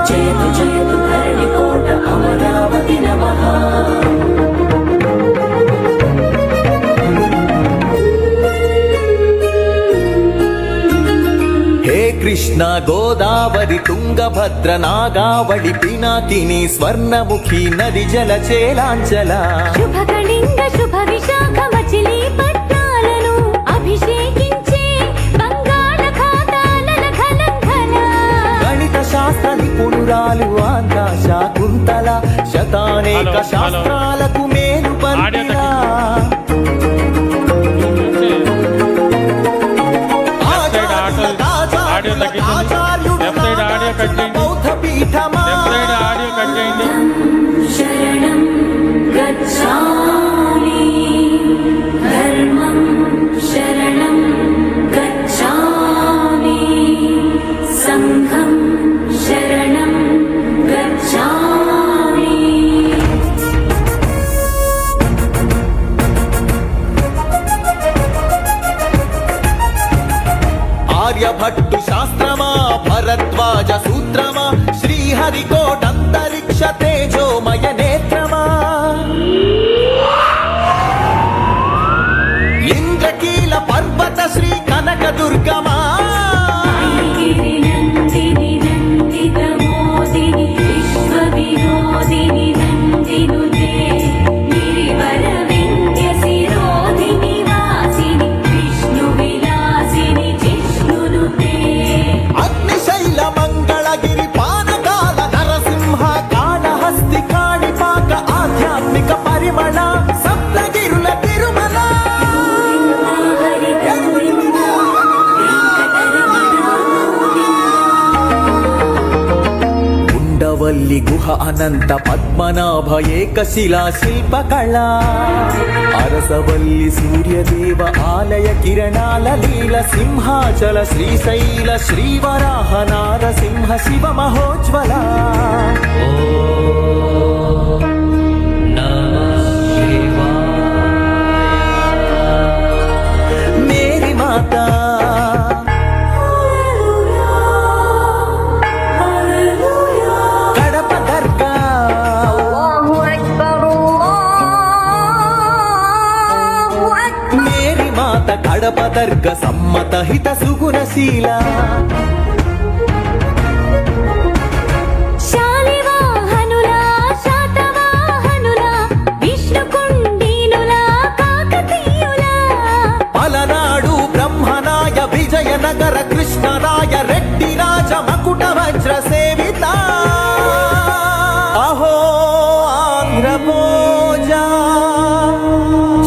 జయతు జయతు ధరణి కోట అమరావతి నమః. హే కృష్ణ గోదావరి తుంగభద్ర నాగావళి పినాకిని స్వర్ణముఖి నది జల చేలాంచల శుభకళింగ శుభ విశాఖ మచిలీపట్నాలను అభిషేకించే బంగాళాఖాతాల ఘనఘన గణిత శాస్త్ర నిపుణురాలు ఆంధ్ర శాకుంతల శతానేక శాస్త్రాలకు మేలు పండిలా శరణం గచ్ఛామి ధర్మం శరణం గచ్ఛామి సంఘం శరణం గచ్ఛామి. ఆర్యభట్టు శాస్త్రమా భరద్వాజ సూత్రమా శ్రీహరికోటంతరిక్ష తేజోమయ నేత్రమా ఇంద్రకీల పర్వత శ్రీ కనక దుర్గమా ఐగిరి నందిని నందిత మోదిని విశ్వ వినోదిని నందినుతే గిరివర వింధ్య శిరోధిని వాసిని విష్ణు విలాసిని జిష్ణునుతే అగ్నిశైల మంగళగిరి పానకాల నరసింహ కాళహస్తి కాణిపాక ఆధ్యాత్మిక పరిమళ సప్తగిరుల తిరుమల ఉండవల్లి గుహ అనంత పద్మనాభ ఏకశిలా శిల్పకళ అరసవల్లి సూర్యదేవ ఆలయ కిరణాల లీల సింహాచల శ్రీశైల శ్రీవరాహ నారసింహ శివ మహోజ్వల మేరీ మాతా కడప దర్గా మేరీ మాత కడప దర్గ సమ్మత హిత సుగుణశీల శాలివాహనులా శాతవాహనులా విష్ణుకుండినులా కాకతీయులా పలనాడు బ్రహ్మనాయ విజయనగర కృష్ణరాయ రెడ్డి రాజ మకుట వజ్ర సేవిత అహో ఆంధ్రభోజ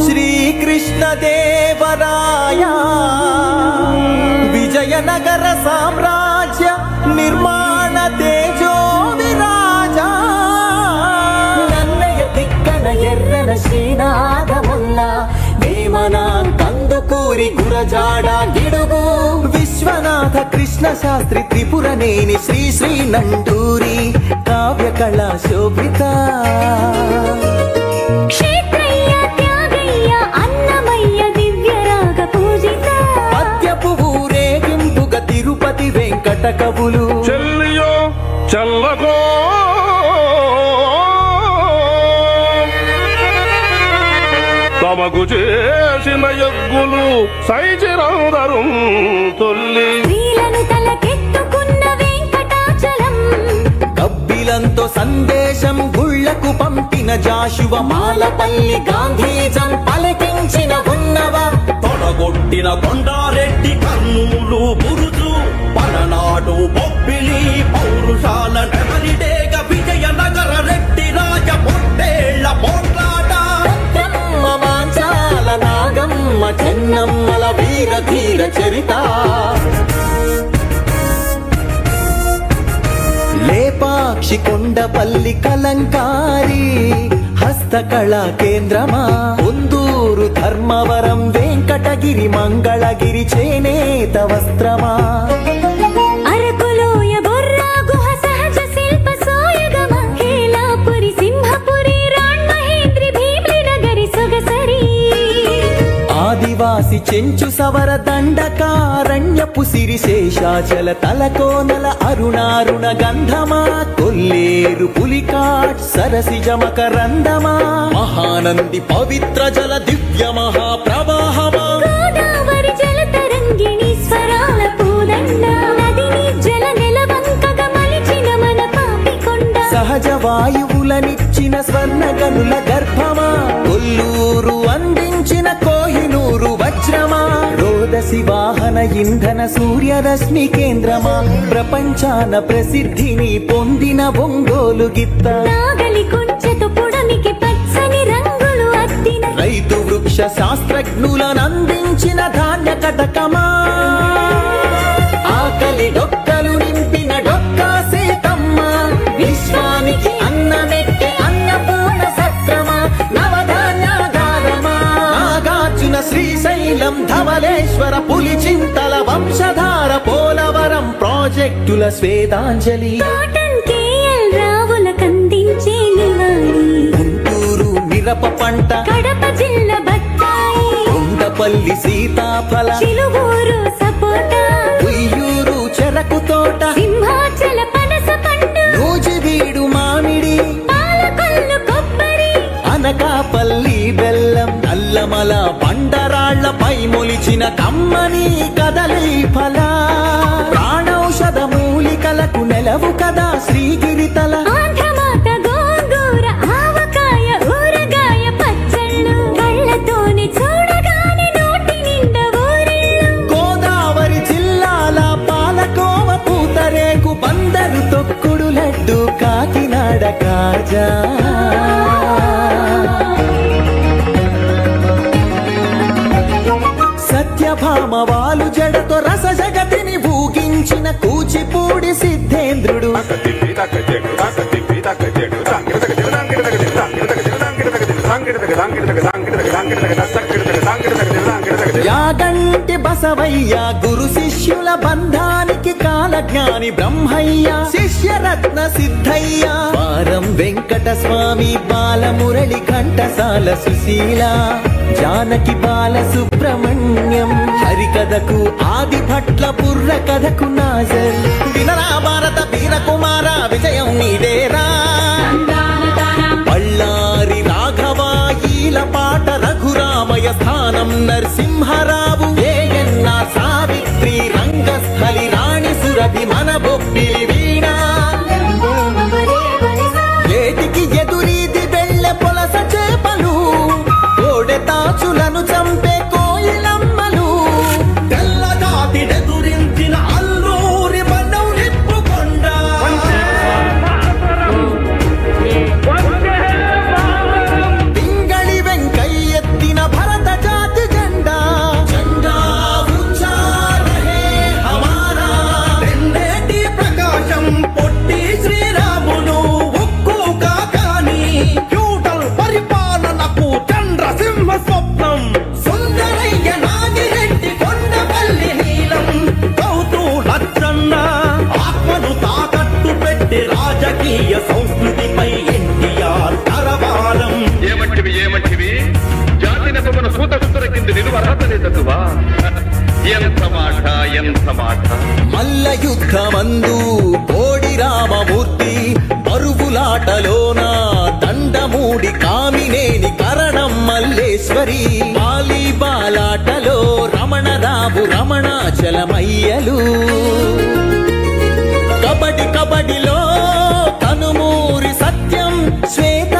శ్రీకృష్ణ దేవరాయ విజయనగర సామ్రాజ్య నిర్మాణ తేజో విరాజ నన్నయ తిక్కన ఎర్రన శ్రీనాథముల్ల వేమన కందుకూరి గురజాడ గిడుగు విశ్వనాథ కృష్ణ శాస్త్రి త్రిపురనేని శ్రీ శ్రీ నండూరి కావ్య కళా శోభిత క్షేత్రయ్య త్యాగయ్య అన్నమయ్య దివ్యరాగ పూజిత పద్యపు ఊరేగింపుగ తిరుపతి వెంకట కవులు చెల్లియో చల్లగో తమకు చేసిన యజ్ఞులు సైచిరందరు తొల్లి స్త్రీలను తలకెత్తుకున్న వెంకటాచలం కబ్బిలంతో సందేశం గుళ్లకు పంపిన జాషువ మాలపల్లి గాంధీజం పలికించిన ఉన్నవ తొడగొట్టిన కొండారెడ్డి కర్నూలు బురుజు పలనాడు బొబ్బిలి పౌరుషాల నెమలిడేగ విజయనగర రెడ్డి రాజ పొట్టేళ్ల పోట్లాట బ్రహ్మ మాంచాల నాగమ్మ చెన్నమ్మల వీర ధీర చరిత లేపాక్షి కొండపల్లి కలంకారి హస్తకళా కేంద్రమా ఉందూరు ధర్మవరం వెంకటగిరి మంగళగిరి చేనేత వస్త్రమా అరకులోయ బొర్రా గుహ సహజ శిల్ప సోయగమ హేలాపురి సింహపురి రాణ్మహేంద్రి భీమ్లి నగరి సొగసరి ఆదివాసి కాశి చెంచు సవర దండకారణ్యపు సిరిశేషాచల తలకోనల అరుణారుణ గంధమా కొల్లేరు పులికాట్ సరసిజ మకరందమా మహానంది పవిత్ర జల దివ్య మహాప్రవాహమా గోదావరి జల తరంగిణి స్వరాల పూదండ నదిని జల నెలవంకగ మలిచిన మన పాపికొండ సహజ వాయువులనిచ్చిన స్వర్ణ గనుల గర్భమా కొల్లూరు అందించిన కోహినూరు వజ్రమా రోదసి వాహన ఇంధన సూర్యరశ్మి కేంద్రమా ప్రపంచాన ప్రసిద్ధిని పొందిన ఒంగోలు గిత్త నాగలి కొంచెతో పొడమికి పచ్చని రంగులు అద్దిన రైతు వృక్ష శాస్త్రజ్ఞులను అందించిన ధాన్య కటకమా ఆకలి డొక్కలు నింపిన డొక్కా సీతమ్మ విశ్వానికి అన్నమెట్టే అన్నపూర్ణ సత్రమా నవధాన్యాగారమా నాగార్జున శ్రీశైలం ధవలేశ్వర పులిచింతల వంశధార పోలవరం ప్రాజెక్టుల స్వేదాంజలి కాటన్ కేఎల్ రావుల కందించే నివాళి గుంటూరు మిరప పంట కడప జిల్లా బత్తాయి కొండపల్లి సీతాఫల చిలువూరు సపోటా ఉయ్యూరు చెరకు తోట సింహాచల పనస పండు నూజివీడు మామిడి పాలకొల్లు కొబ్బరి అనకాపల్లి బెల్లం నల్లమల బండరాళ్లపై మొలిచిన కమ్మని కదలి ఫల ప్రాణౌషధ మూలికలకు నెలవు కదా శ్రీగిరితల ఆంధ్రమాత గోంగూర ఆవకాయ ఊరగాయ పచ్చళ్ళు కళ్ళతోనే చూడగానే నోటి నిండా ఊరిళ్ళు గోదావరి జిల్లాల పాలకోవ పూతరేకు బందరు తొక్కుడు లడ్డు కాకినాడ కాజా సత్యభామ వాలు జడతో రస జగతిని ఊగించిన కూచిపూడి సిద్ధేంద్రుడు యాగంటి బసవయ్య గురు శిష్యుల బంధానికి కాలజ్ఞాని బ్రహ్మయ్య శిష్యరత్న సిద్ధయ్య వారం వెంకట స్వామి బాలమురళి ఘంటసాల సుశీల జానకి బాల సుబ్రహ్మణ్యం హరికథకు ఆది భట్ల బుర్ర కథకు నాజర్ వినరా భారత వీర కుమార విజయం నీదేరా బళ్ళారి రాఘవ ఈల పాట రఘురామయ స్థానం నరసింహరావు ఏయన్న సావిత్రి రంగస్థలి రాణి సురభి మన బొబ్బిలి వీణ ఏటికి ఎదురీది వెళ్ళె పొలస చేపలు కోడె తాచులను చంపే కోయిలమ్మలు తెల్లదాతిడెదురించిన అల్లూరి బండం నిప్పుకొండ పింగళి వెంకయ్యెత్తిన భరత జాతి జెండా జెండా ఊంచా రహే హమారా రెండేటి ప్రకాశం పొట్టి శ్రీరాములు ఉక్కు కాకాని ఫ్యూడల్ పరిపాలనకు చంద్రసింహ స్వప్నం సుందరయ్య నాగిరెడ్డి కొండపల్లి నీలం గౌతు లచ్చన్న ఆత్మను తాకట్టు పెట్టి రాజకీయ సంస్కృతిపై ఎన్టీఆర్ కరవాలం ఏమంటివి జాతి నెపమున సూత సుతర కింద నిలువ అర్హత లేదటువా ఎంత మాట మల్ల యుద్ధమందు కోడి రామమూర్తి బరువులాటలోన దండమూడి కామినేని కరణం మల్లేశ్వరి వాలీబాలాటలో రమణరావు రమణాచలమయ్యలు కబడిలో కనుమూరి సత్యం శ్వేత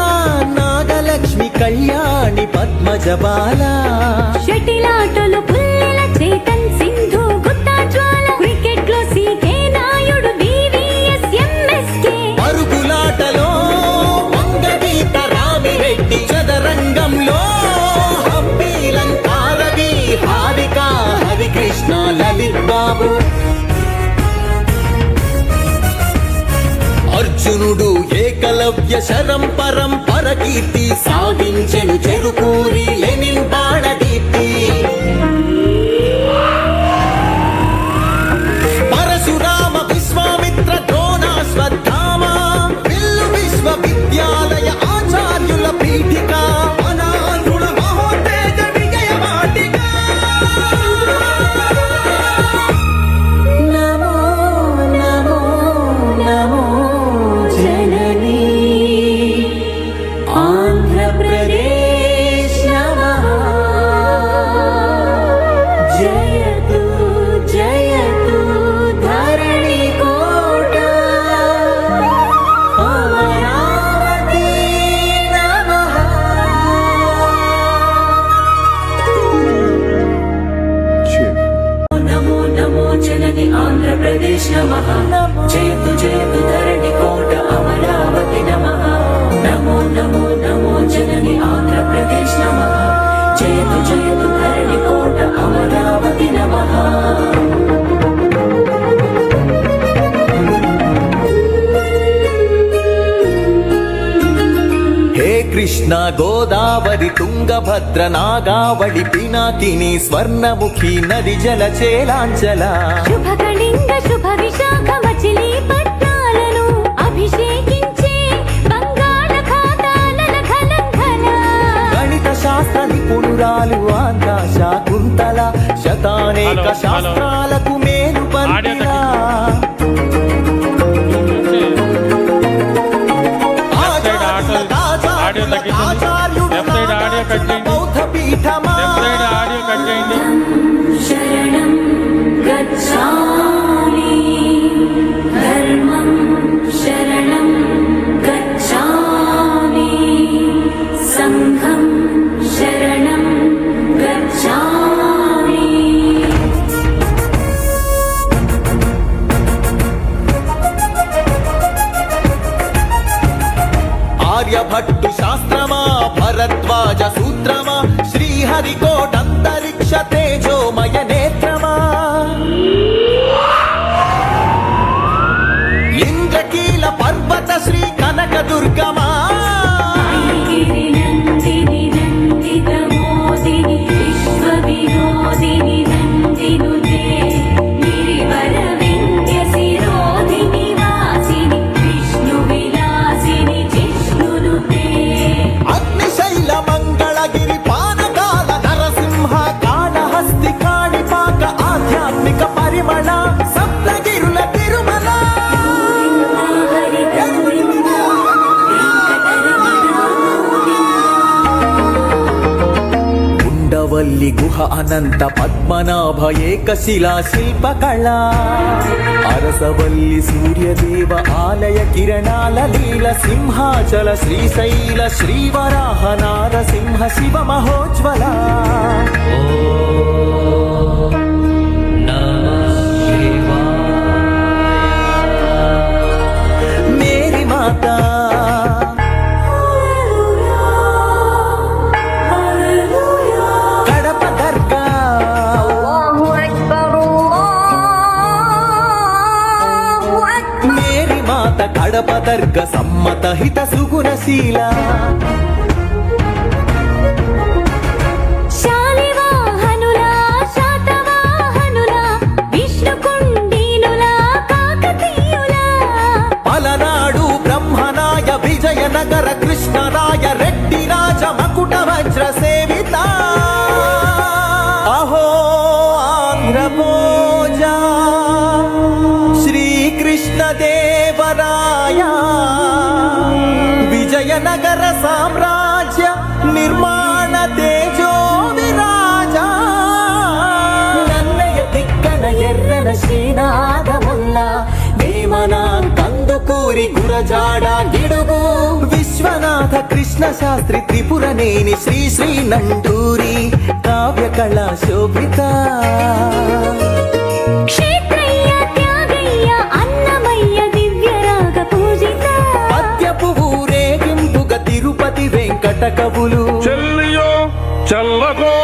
నాగలక్ష్మి కళ్యాణి పద్మజబాల షటిలాటలు పుల్లెల చేతన్ సింధు గుత్తా జ్వాల క్రికెట్ లో సీకే నాయుడు వివిఎస్ ఎంఎస్కే పరుగులాటలో వంగగీత రామిరెడ్డి చదరంగంలో హంపీలంకారవి హారిక హరికృష్ణ లలిత్ బాబు అర్జునుడు ఏకలవ్య శరం పరంపర కీర్తి సాగించెను చెరుకూరి లెనిన్ బాణదీప్తి పరశురామ విశ్వామిత్ర ద్రోణాశ్వత్థామ విల్లు విశ్వవిద్యాలయ ఆచార్యుల పీఠిక అనాథుల మహోత్తేజ విజయ వాటిక ఆంధ్రప్రదేశ్ నమః జయతు జయతు ధరణి కోట అమరావతి నమః నమో నమో జనని ఆంధ్రప్రదేశ్ నమః జయతు జయతు ధరణి కోట అమరావతి నమః నమో నమో నమో జనని ఆంధ్రప్రదేశ్ నమః జయతు జయతు ధరణి కోట అమరావతి నమః హే కృష్ణ గోదావరి తుంగభద్ర నాగావళి పినాకిని స్వర్ణముఖి నది జల చేలాంచల శుభకళింగ శుభ విశాఖ మచిలీపట్నాలను అభిషేకించే బంగాళాఖాతాల ఖలంఖల గణిత శాస్త్ర నిపుణురాలు ఆంధ్ర శాకుంతల శతానేక శాస్త్రాలకు మేలు పండిలా బౌద్ధ పీఠమా శరణం గచ్ఛామి ధర్మం శరణం గచ్ఛామి సంఘం శరణం గచ్ఛామి ఆర్యభట్టు శాస్త్రమా భరద్వాజ సూత్రమా శ్రీహరికోటంతరిక్ష తేజోమయ నేత్రమా ఇంద్రకీల పర్వత శ్రీ కనక దుర్గమా గిరి నందిని నందిత మోదిని విశ్వ వినోదిని నందినుతే గిరివర వింధ్య శిరోధిని వాసిని విష్ణు విలాసిని జిష్ణునుతే అగ్నిశైల మంగళగిరి పానకాల నరసింహ కాళహస్తి కాణిపాక ఆధ్యాత్మిక పరిమళ సప్తగిరుల తిరుమల హరి గోవింద వెంకటరమణ ఉండవల్లి గుహ అనంత పద్మనాభ ఏకశిలా శిల్పకళ అరసవల్లి సూర్యదేవ ఆలయ కిరణాల లీల సింహాచల శ్రీశైల శ్రీవరాహ నారసింహ శివ మహోజ్వల మేరీ మాతా కడప దర్గా మేరీ మాత కడప దర్గ సమ్మత హిత సుగుణశీల శాలివాహనుల శాతవాహనుల విష్ణుకుండీనుల కాకతీయుల పలనాడు బ్రహ్మనాయ విజయనగర కృష్ణరాయ రెడ్డి రాజ మకుట వజ్ర సేవిత అహో ఆంధ్రభోజ శ్రీకృష్ణ దేవరాయ విజయనగర సామ్రాజ్య నిర్మాణ తేజో విరాజ నన్నయ తిక్కన ఎర్రన శ్రీనాథముల్ల వేమన కందుకూరి గురజాడ గిడుగు విశ్వనాథ కృష్ణ శాస్త్రి త్రిపురనేని శ్రీ శ్రీ నండూరి కావ్య కళా శోభిత క్షేత్రయ్య త్యాగయ్య అన్నమయ్య దివ్యరాగ పూజిత పద్యపు ఊరేగింపుగ తిరుపతి వెంకట కవులు చెల్లియో చల్లకో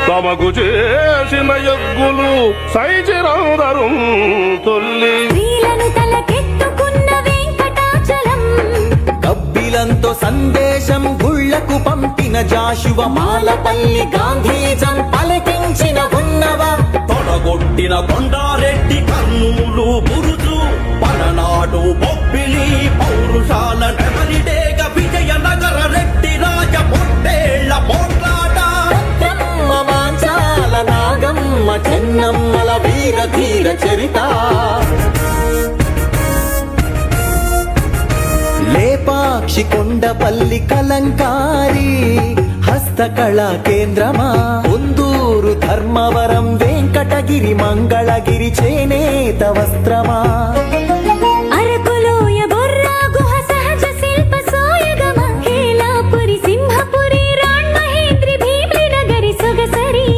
తమకు చేసిన యజ్ఞులు సైచిరందరు తొల్లి స్త్రీలను తలకెత్తుకున్న వెంకటాచలం కబ్బిలంతో సందేశం గుళ్లకు పంపిన జాషువ మాలపల్లి గాంధీజం పలికించిన ఉన్నవ తొడగొట్టిన కొండారెడ్డి కర్నూలు బురుజు పలనాడు బొబ్బిలి పౌరుషాల నెమలిడేగ విజయనగర రెడ్డి రాజ పొట్టేళ్ల పోట్లాట బ్రహ్మ మాంచాల నాగమ్మ చెన్నమ్మల వీర ధీర చరిత కామాక్షి కొండపల్లి కలంకారి హస్తకళా కేంద్రమా ఉందూరు ధర్మవరం వెంకటగిరి మంగళగిరి చేనేత వస్త్రమా అరకులోయ బొర్రా గుహ సహజ శిల్ప సోయగమ హేలాపురి సింహపురి రాణ్మహేంద్రి భీమ్లి నగరి సొగసరి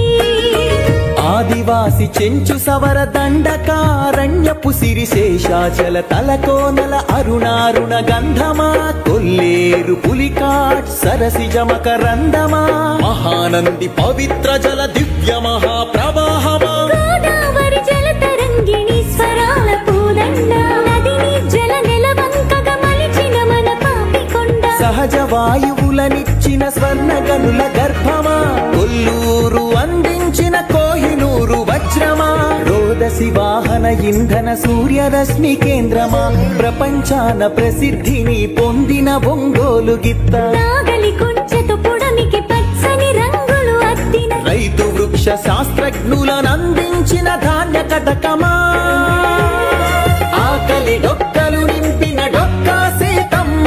ఆదివాసి చెంచు సవర దండకారణ్యపు సిరి శేషాచల తలకోనల అరుణారుణ గంధమా కొల్లేరు పులికాట్ సరసిజ మకరందమా మహానంది పవిత్ర జల దివ్య మహాప్రవాహమా గోదావరి జల తరంగిణి స్వరాల పూదండ నదిని జల నెలవంకగ మలిచిన మన పాపికొండ సహజ వాయువులనిచ్చిన స్వర్ణ గనుల గర్భమా కొల్లూరు అందించిన కోహినూరు వజ్రమా రోదసి వాహన ఇంధన సూర్యరశ్మి కేంద్రమా ప్రపంచాన ప్రసిద్ధిని పొందిన ఒంగోలు గిత్త నాగలి కుంచెతో పుడమికి పచ్చని రంగులు అద్దిన రైతు వృక్ష శాస్త్రజ్ఞులనందించిన ధాన్య కటకమా ఆకలి డొక్కలు నింపిన డొక్కా సీతమ్మ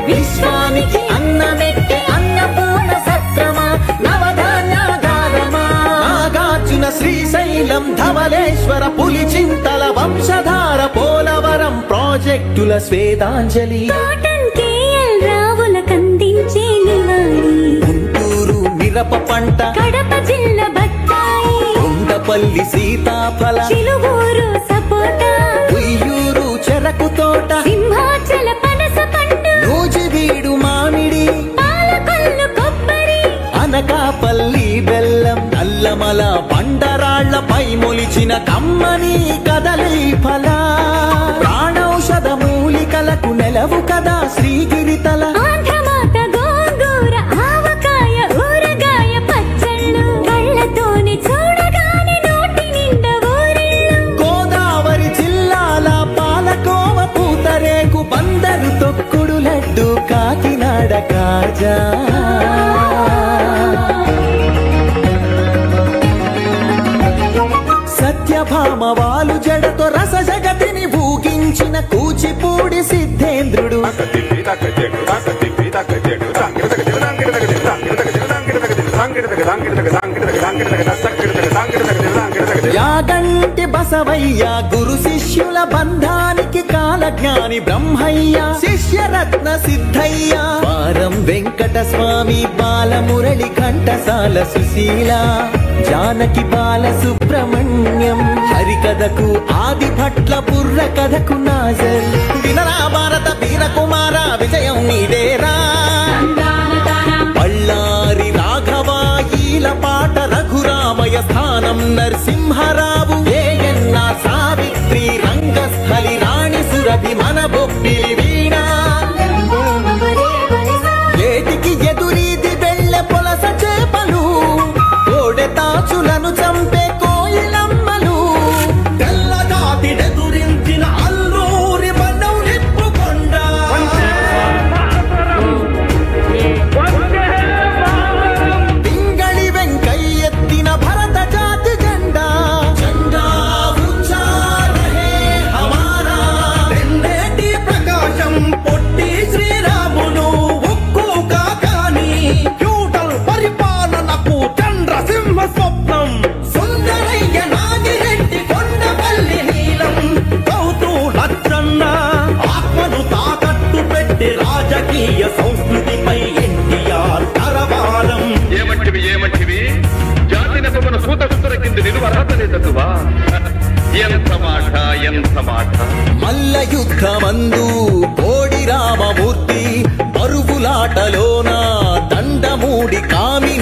విశ్వానికి అన్నమెట్టే అన్నపూర్ణ సత్రమా నవధాన్యాధారమా నాగార్జున శ్రీశైలం ధవలేశ్వర పులిచింతల వంశధార పోలవరం ప్రాజెక్టుల స్వేదాంజలి కాటన్ కేఎల్ రావుల కందించే నివాళి గుంటూరు మిరప పంట కడప జిల్లా బత్తాయి కొండపల్లి సీతాఫల చిలువూరు సపోటా ఉయ్యూరు చెరకు తోట సింహాచల పనస పండు నూజివీడు మామిడి పాలకొల్లు కొబ్బరి అనకాపల్లి బెల్లం నల్లమల బండరాళ్లపై మొలిచిన కమ్మని కదలి ఫల ప్రాణౌషధ మూలికలకు నెలవు కదా శ్రీగిరితల ఆంధ్రమాత గోంగూర ఆవకాయ ఊరగాయ పచ్చళ్ళు కళ్ళతోనే చూడగానే నోటి నిండా ఊరిళ్ళు గోదావరి జిల్లాల పాలకోవ పూతరేకు బందరు తొక్కుడు లడ్డు కాకినాడ కాజా సత్యభామ వాలు జడతో రస జగతిని ఊగించిన కూచిపూడి సిద్ధేంద్రుడు యాగంటి బసవయ్య గురు శిష్యుల బంధానికి కాలజ్ఞాని బ్రహ్మయ్య శిష్యరత్న సిద్ధయ్య వారం వెంకట స్వామి బాలమురళి ఘంటసాల సుశీల జానకి బాల సుబ్రహ్మణ్యం హరికథకు ఆది భట్ల పుర్ర కథకు నాజర్ వినరా భారత వీర కుమార విజయం నీదేరా బళ్ళారి రాఘవ ఈల పాట రఘురామయ స్థానం నరసింహరావు ఏయన్న సావిత్రి రంగస్థలి రాణి సురభి మన బొబ్బిలి వీణా ఏటికి ఎదురీది వెళ్ళె పొలస చేపలు కోడె తాచులను చంపే కోయిలమ్మలు తెల్లజాతి ఎదురించిన అల్లూరి బండం నిప్పుకొండ పింగళి వెంకయ్యెత్తిన భరత జాతి జెండా జెండా ఊంచా రహే హమారా రెండేటి ప్రకాశం పొట్టి శ్రీరాములు ఉక్కు కాకాని ఫ్యూడల్ పరిపాలనకు చంద్రసింహ స్వప్నం సుందరయ్య నాగిరెడ్డి కొండపల్లి నీలం గౌతు లచ్చన్న ఆత్మను తాకట్టు పెట్టి రాజకీయ సంస్కృతిపై ఎన్టీఆర్ కరవాలం ఏమంటివి జాతి నెపమున సూత సుతుర కింద నిలువ అర్హత లేదటువా ఎంత మాట మల్ల యుద్ధమందు కోడి రామమూర్తి బరువులాటలోన దండమూడి కామినే